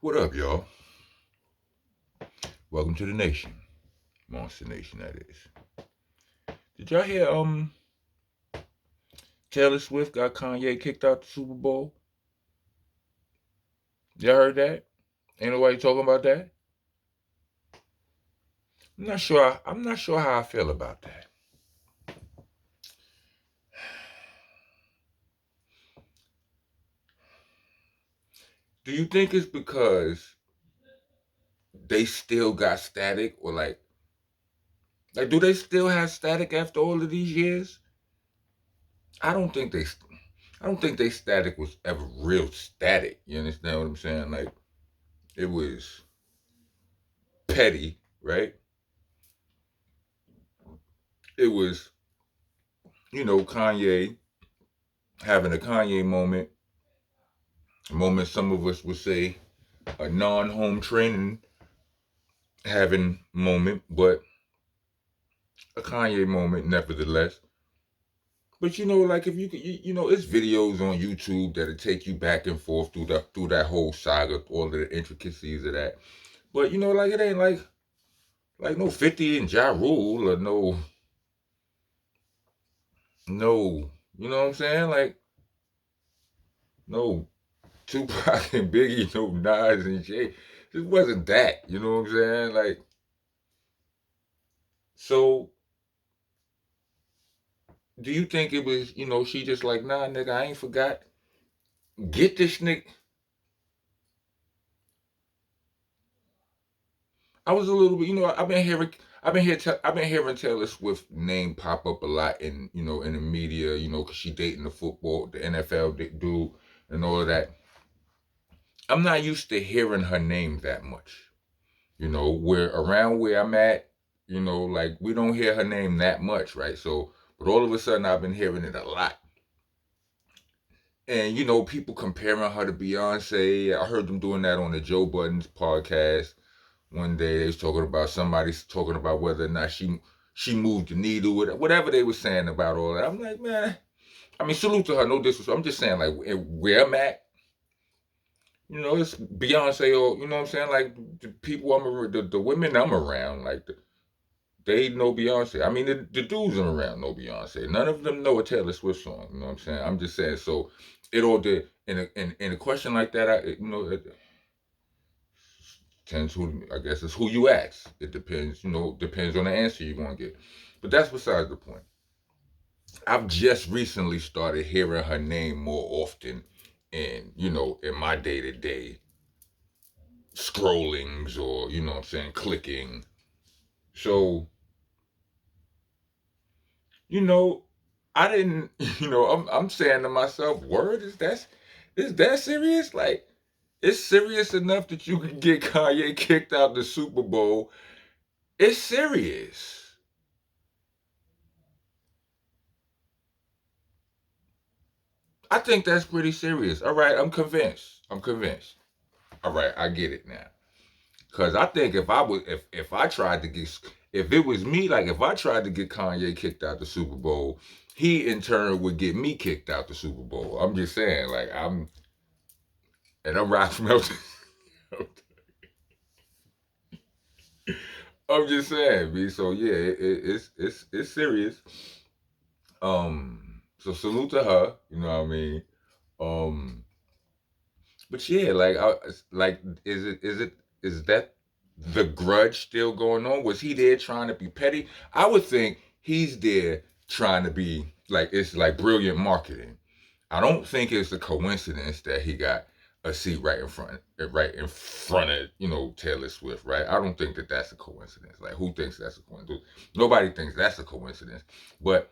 What up, y'all? Welcome to the nation. Monster Nation, that is. Did y'all hear Taylor Swift got Kanye kicked out the Super Bowl? Y'all heard that? Ain't nobody talking about that? I'm not sure how I feel about that. Do you think it's because they still got static, or like do they still have static after all of these years? I don't think they I don't think they static was ever real static. You understand what I'm saying? Like it was petty, right? It was, Kanye having a Kanye moment, a moment some of us would say a non-home training having moment, but a Kanye moment nevertheless. But like if you could, it's videos on YouTube that'll take you back and forth through that whole saga, all of the intricacies of that. But like it ain't like no 50 and Ja Rule or no, you know what I'm saying? Like no Tupac and Biggie, no Nas and Jay. It wasn't that, you know what I'm saying? Like so do you think it was, she just like, nah, nigga, I ain't forgot. Get this nigga. I was a little bit, I've been hearing Taylor Swift name pop up a lot in, in the media, because she dating the NFL dude and all of that. I'm not used to hearing her name that much, where around where I'm at, like we don't hear her name that much, right? So, but all of a sudden I've been hearing it a lot. And people comparing her to Beyonce. I heard them doing that on the Joe Budden's podcast one day. They was talking about somebody's talking about whether or not she moved the needle, whatever they were saying about all that. I'm like, man. I mean, salute to her. No disrespect. I'm just saying, like, where I'm at, it's Beyonce or you know what I'm saying. Like the people the women I'm around, like they know Beyonce. I mean, the dudes I'm around know Beyonce. None of them know a Taylor Swift song. You know what I'm saying? I'm just saying. So it all did in a question like that. It depends who. I guess it's who you ask. It depends. Depends on the answer you're gonna get. But that's besides the point. I've just recently started hearing her name more often, in in my day to day scrollings or what I'm saying, clicking. So you know, I didn't, I'm saying to myself, word, is that serious? Like, it's serious enough that you can get Kanye kicked out the Super Bowl. It's serious. I think that's pretty serious. All right, I'm convinced. I'm convinced. All right, I get it now. Cause I think if I tried to get if it was me, like if I tried to get Kanye kicked out the Super Bowl, he in turn would get me kicked out the Super Bowl. I'm just saying, like I'm rocking out. I'm just saying, B. So yeah, it's serious. So salute to her. You know what I mean? Um, but yeah, like, is that the grudge still going on? Was he there trying to be petty? I would think he's there trying to be like it's like brilliant marketing. I don't think it's a coincidence that he got a seat right in front of Taylor Swift, right? I don't think that that's a coincidence. Like, who thinks that's a coincidence? Nobody thinks that's a coincidence. But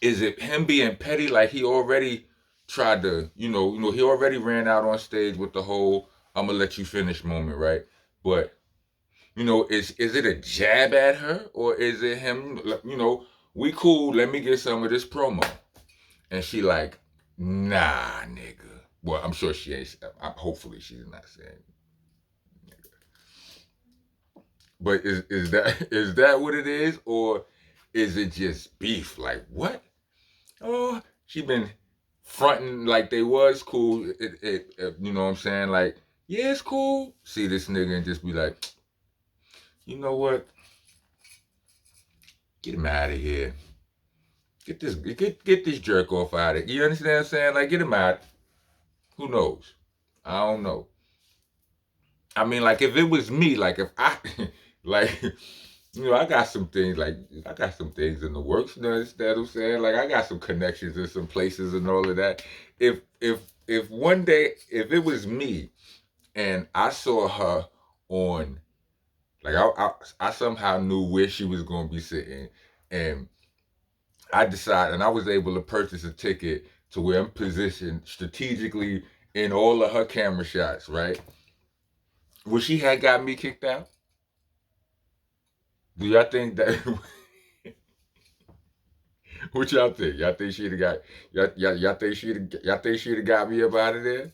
is it him being petty? Like he already tried to, he already ran out on stage with the whole "I'm gonna let you finish" moment, right? But is it a jab at her or is it him? We cool. Let me get some of this promo. And she like, nah, nigga. Well, I'm sure she ain't. Hopefully, she's not saying. But is that is that what it is, or is it just beef? Like what? Oh, she been fronting like they was cool. You know what I'm saying? Like Yeah, it's cool. See this nigga and just be like, you know what? Get him out of here. Get this jerk off out of it. You understand what I'm saying? Like, get him out. Who knows? I don't know. I mean, like, if it was me, like, if I, like, I got some things, like, I got some things in the works, you know, understand what I'm saying? Like, I got some connections in some places and all of that. If one day, if it was me and I saw her on, like, I somehow knew where she was going to be sitting, and I decided, and I was able to purchase a ticket to where I'm positioned strategically in all of her camera shots, right? Would she had got me kicked out? Do y'all think that? What y'all think? Y'all think she'd have got y'all think she'd have got me up out of there?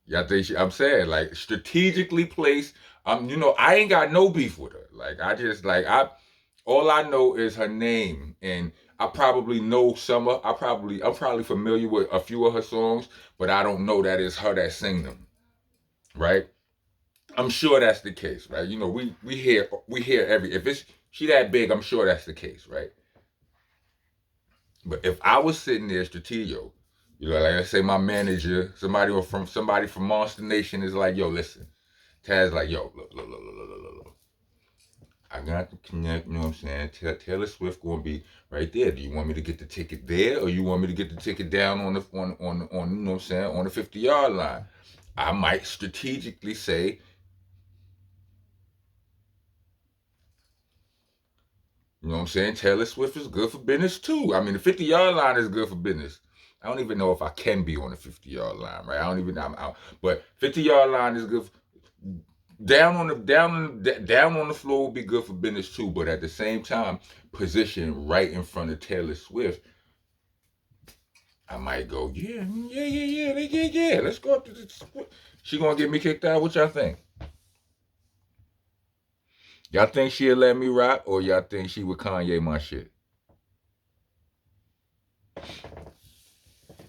Y'all think I'm saying like strategically placed. I ain't got no beef with her. Like I just like I all I know is her name, and I probably know I'm probably familiar with a few of her songs, but I don't know that it's her that sing them, right? I'm sure that's the case, right? We hear every if it's she that big, I'm sure that's the case, right? But if I was sitting there, Strategio, like I say, my manager, somebody from Monster Nation is like, yo, listen, Taz like, yo, look. I got to connect, you know what I'm saying? Taylor Swift gonna be right there. Do you want me to get the ticket there, or you want me to get the ticket down on you know what I'm saying, on the 50-yard line? I might strategically say, you know what I'm saying, Taylor Swift is good for business too. I mean, the 50-yard line is good for business. I don't even know if I can be on the 50-yard line, right? I don't even know. I'm out. But 50-yard line is good. Down on the floor will be good for business too. But at the same time, position right in front of Taylor Swift, I might go, yeah. Let's go up to this. She gonna get me kicked out? What y'all think? Y'all think she'll let me rock, or y'all think she would Kanye my shit?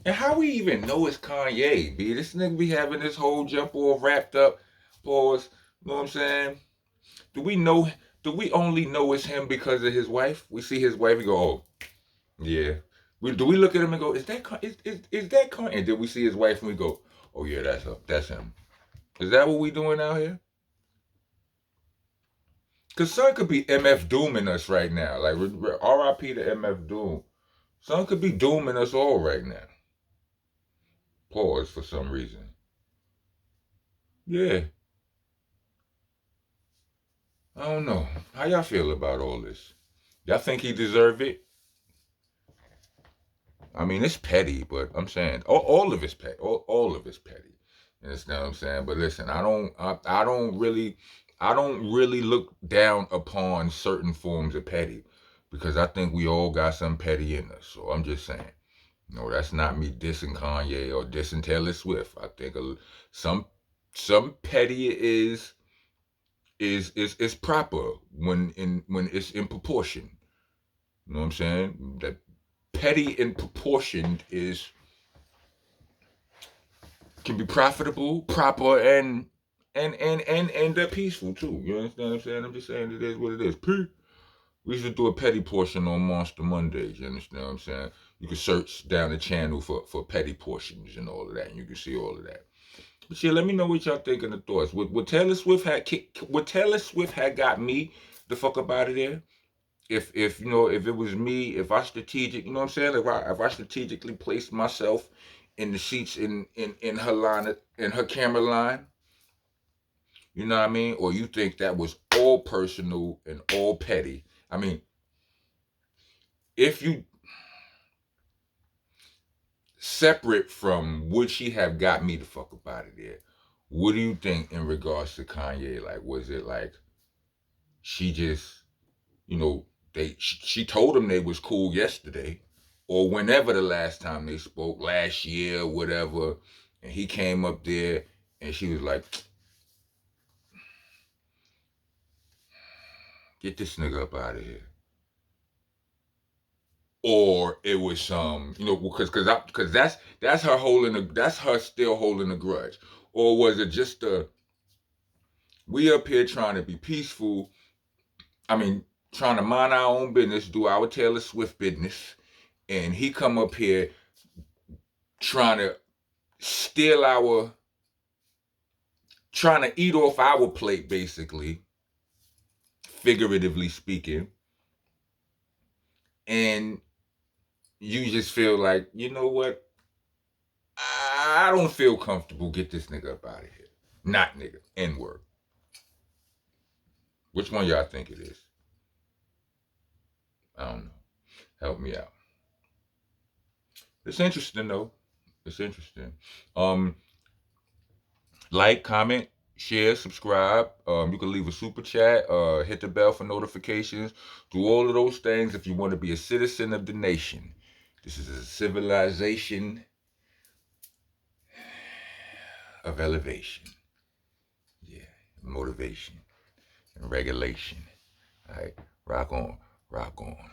And how we even know it's Kanye, B? This nigga be having this whole jump all wrapped up. Pause. You know what I'm saying? Do we know? Do we only know it's him because of his wife? We see his wife, we go, oh, yeah. Do we look at him and go, is that Kanye? And then we see his wife and we go, oh yeah, that's him. Is that what we doing out here? Cause son could be MF dooming us right now. Like R.I.P. to MF Doom. Son could be dooming us all right now. Pause for some reason. Yeah. I don't know. How y'all feel about all this? Y'all think he deserve it? I mean, it's petty, but I'm saying all of it's petty. All of it's petty. You understand what I'm saying? But listen, I don't really look down upon certain forms of petty because I think we all got some petty in us. So I'm just saying, no, that's not me dissing Kanye or dissing Taylor Swift. I think some some petty is proper when it's in proportion. You know what I'm saying? That petty in proportion is can be profitable, proper, and peaceful too. You understand what I'm saying? I'm just saying it is what it is. We used to do a petty portion on Monster Mondays. You understand what I'm saying? You can search down the channel for petty portions and all of that, and you can see all of that. But yeah, let me know what y'all think of the thoughts. Would Taylor Swift had got me the fuck up out of there? If it was me, if I strategic, you know what I'm saying? If I strategically placed myself in the seats in her line, in her camera line, you know what I mean? Or you think that was all personal and all petty? I mean, if you separate from would she have got me the fuck up out of there, what do you think in regards to Kanye? Like, was it like she just, you know, she told him they was cool yesterday, or whenever the last time they spoke, last year, whatever, and he came up there and she was like, get this nigga up out of here. or it was some, because that's her still holding a grudge, or was it just we up here trying to be peaceful? I mean, trying to mind our own business, do our Taylor Swift business, and he come up here trying to steal trying to eat off our plate, basically, figuratively speaking, and you just feel like, you know what? I don't feel comfortable. Get this nigga up out of here. Not nigga. N-word. Which one y'all think it is? I don't know. Help me out. It's interesting though. It's interesting. Um, like, comment, share, subscribe. You can leave a super chat. Hit the bell for notifications. Do all of those things if you want to be a citizen of the nation. This is a civilization of elevation. Yeah, motivation and regulation. All right, rock on, rock on.